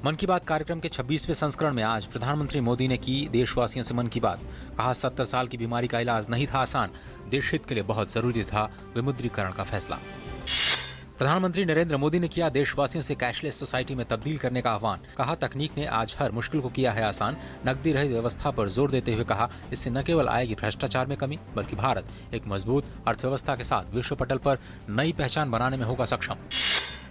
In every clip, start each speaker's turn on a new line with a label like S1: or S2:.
S1: मन की बात कार्यक्रम के 26वें संस्करण में आज प्रधानमंत्री मोदी ने की देशवासियों से मन की बात। कहा 70 साल की बीमारी का इलाज नहीं था आसान, देश हित के लिए बहुत जरूरी था विमुद्रीकरण का फैसला। प्रधानमंत्री नरेंद्र मोदी ने किया देशवासियों से कैशलेस सोसाइटी में तब्दील करने का आह्वान। कहा तकनीक ने आज हर मुश्किल को किया है आसान। नकदी रहित व्यवस्था पर जोर देते हुए कहा इससे न केवल आएगी भ्रष्टाचार में कमी, बल्कि भारत एक मजबूत अर्थव्यवस्था के साथ विश्व पटल पर नई पहचान बनाने में होगा सक्षम।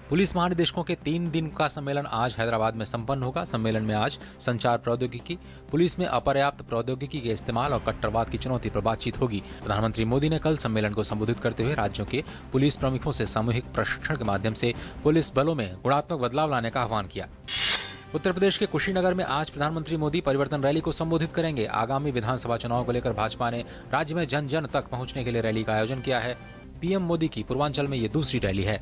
S1: पुलिस महानिदेशकों के 3 दिन का सम्मेलन आज हैदराबाद में संपन्न होगा। सम्मेलन में आज संचार प्रौद्योगिकी, पुलिस में अपर्याप्त प्रौद्योगिकी के इस्तेमाल और कट्टरवाद की चुनौती पर बातचीत होगी। प्रधानमंत्री मोदी ने कल सम्मेलन को संबोधित करते हुए राज्यों के पुलिस प्रमुखों से सामूहिक प्रशिक्षण के माध्यम से पुलिस बलों में गुणात्मक बदलाव लाने का आह्वान किया। उत्तर प्रदेश के कुशीनगर में आज प्रधानमंत्री मोदी परिवर्तन रैली को संबोधित करेंगे। आगामी विधानसभा चुनाव को लेकर भाजपा ने राज्य में जन जन तक पहुंचने के लिए रैली का आयोजन किया है। पीएम मोदी की पूर्वांचल में ये दूसरी रैली है।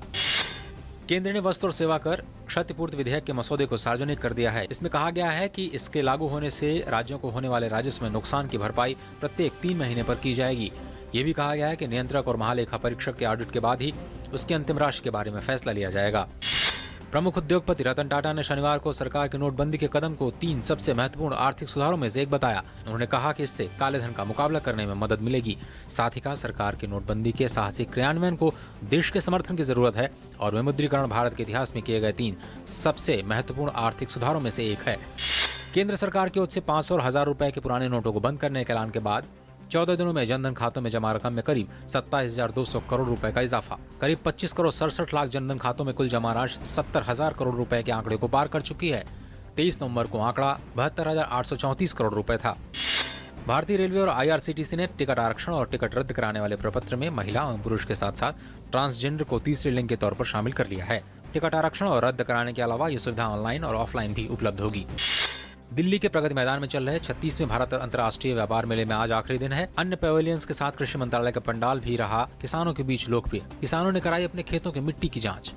S1: केंद्र ने वस्तु और सेवा कर क्षतिपूर्ति विधेयक के मसौदे को सार्वजनिक कर दिया है। इसमें कहा गया है कि इसके लागू होने से राज्यों को होने वाले राजस्व में नुकसान की भरपाई प्रत्येक 3 महीने पर की जाएगी। ये भी कहा गया है कि नियंत्रक और महालेखा परीक्षक के ऑडिट के बाद ही उसकी अंतिम राशि के बारे में फैसला लिया जाएगा। प्रमुख उद्योगपति रतन टाटा ने शनिवार को सरकार के नोटबंदी के कदम को 3 सबसे महत्वपूर्ण आर्थिक सुधारों में से एक बताया। उन्होंने कहा कि इससे काले धन का मुकाबला करने में मदद मिलेगी। साथ ही कहा सरकार के नोटबंदी के साहसिक क्रियान्वयन को देश के समर्थन की जरूरत है और विमुद्रीकरण भारत के इतिहास में किए गए 3 सबसे महत्वपूर्ण आर्थिक सुधारों में से एक है। केंद्र सरकार की ओर से 500 और 1000 रुपए के पुराने नोटों को बंद करने के ऐलान के बाद 14 दिनों में जनधन खातों में जमा रकम में करीब 27,200 करोड़ रुपए का इजाफा। करीब 25 करोड़ 67 लाख जनधन खातों में कुल जमा राशि 70,000 करोड़ रुपए के आंकड़े को पार कर चुकी है। 23 नवंबर को आंकड़ा 72,834 करोड़ रुपए था। भारतीय रेलवे और IRCTC ने टिकट आरक्षण और टिकट रद्द कराने वाले प्रपत्र में महिला एवं पुरुष के साथ साथ ट्रांसजेंडर को तीसरे लिंग के तौर पर शामिल कर लिया है। टिकट आरक्षण और रद्द कराने के अलावा ये सुविधा ऑनलाइन और ऑफलाइन भी उपलब्ध होगी। दिल्ली के प्रगति मैदान में चल रहे 36वें भारत अंतर्राष्ट्रीय व्यापार मेले में आज आखिरी दिन है। अन्य पैवेलियंस के साथ कृषि मंत्रालय का पंडाल भी रहा किसानों के बीच लोकप्रिय। किसानों ने कराई अपने खेतों की मिट्टी की जांच।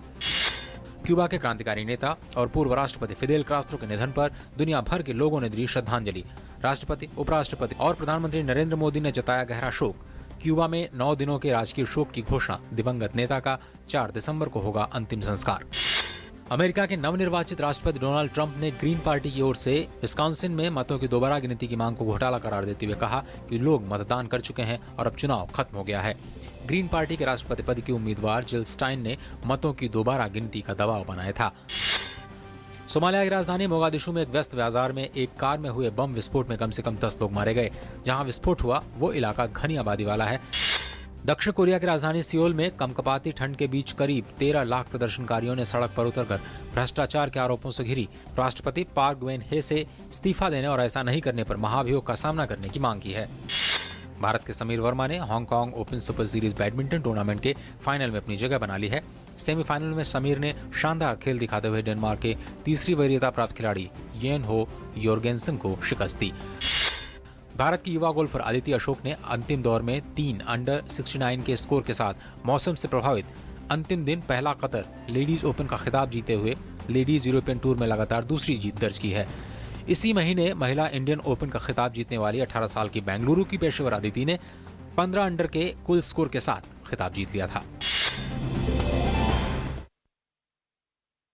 S1: क्यूबा के क्रांतिकारी नेता और पूर्व राष्ट्रपति फिदेल कास्त्रो के निधन पर दुनिया भर के लोगों ने दी श्रद्धांजलि। राष्ट्रपति, उपराष्ट्रपति और प्रधानमंत्री नरेंद्र मोदी ने जताया गहरा शोक। क्यूबा में 9 दिनों के राजकीय शोक की घोषणा। दिवंगत नेता का 4 दिसंबर को होगा अंतिम संस्कार। अमेरिका के नवनिर्वाचित राष्ट्रपति डोनाल्ड ट्रंप ने ग्रीन पार्टी की ओर से विस्कॉन्सिन में मतों की दोबारा गिनती की मांग को घोटाला करार देते हुए कहा कि लोग मतदान कर चुके हैं और अब चुनाव खत्म हो गया है। ग्रीन पार्टी के राष्ट्रपति पद की उम्मीदवार जिल स्टाइन ने मतों की दोबारा गिनती का दबाव बनाया था। सोमालिया की राजधानी मोगादिशु में एक व्यस्त बाजार में एक कार में हुए बम विस्फोट में कम से कम 10 लोग मारे गए। जहां विस्फोट हुआ वो इलाका घनी आबादी वाला है। दक्षिण कोरिया की राजधानी सियोल में कंपकपाती ठंड के बीच करीब 13 लाख प्रदर्शनकारियों ने सड़क पर उतरकर भ्रष्टाचार के आरोपों से घिरी राष्ट्रपति पार्क गेन-हे से इस्तीफा देने और ऐसा नहीं करने पर महाभियोग का सामना करने की मांग की है। भारत के समीर वर्मा ने Hong Kong open super series badminton tournament के फाइनल में अपनी जगह बना ली है। सेमीफाइनल में समीर ने शानदार खेल दिखाते हुए डेनमार्क के तीसरी वरीयता प्राप्त खिलाड़ी येन हो योर्गेंसन को शिकस्त दी। भारत की युवा गोल्फर अदिति अशोक ने अंतिम दौर में 3 अंडर 69 के स्कोर के साथ मौसम से प्रभावित अंतिम दिन पहला कतर लेडीज ओपन का खिताब जीते हुए लेडीज यूरोपियन टूर में लगातार दूसरी जीत दर्ज की है। इसी महीने महिला इंडियन ओपन का खिताब जीतने वाली 18 साल की बेंगलुरु की पेशेवर अदिति ने 15 अंडर के कुल स्कोर के साथ खिताब जीत लिया था।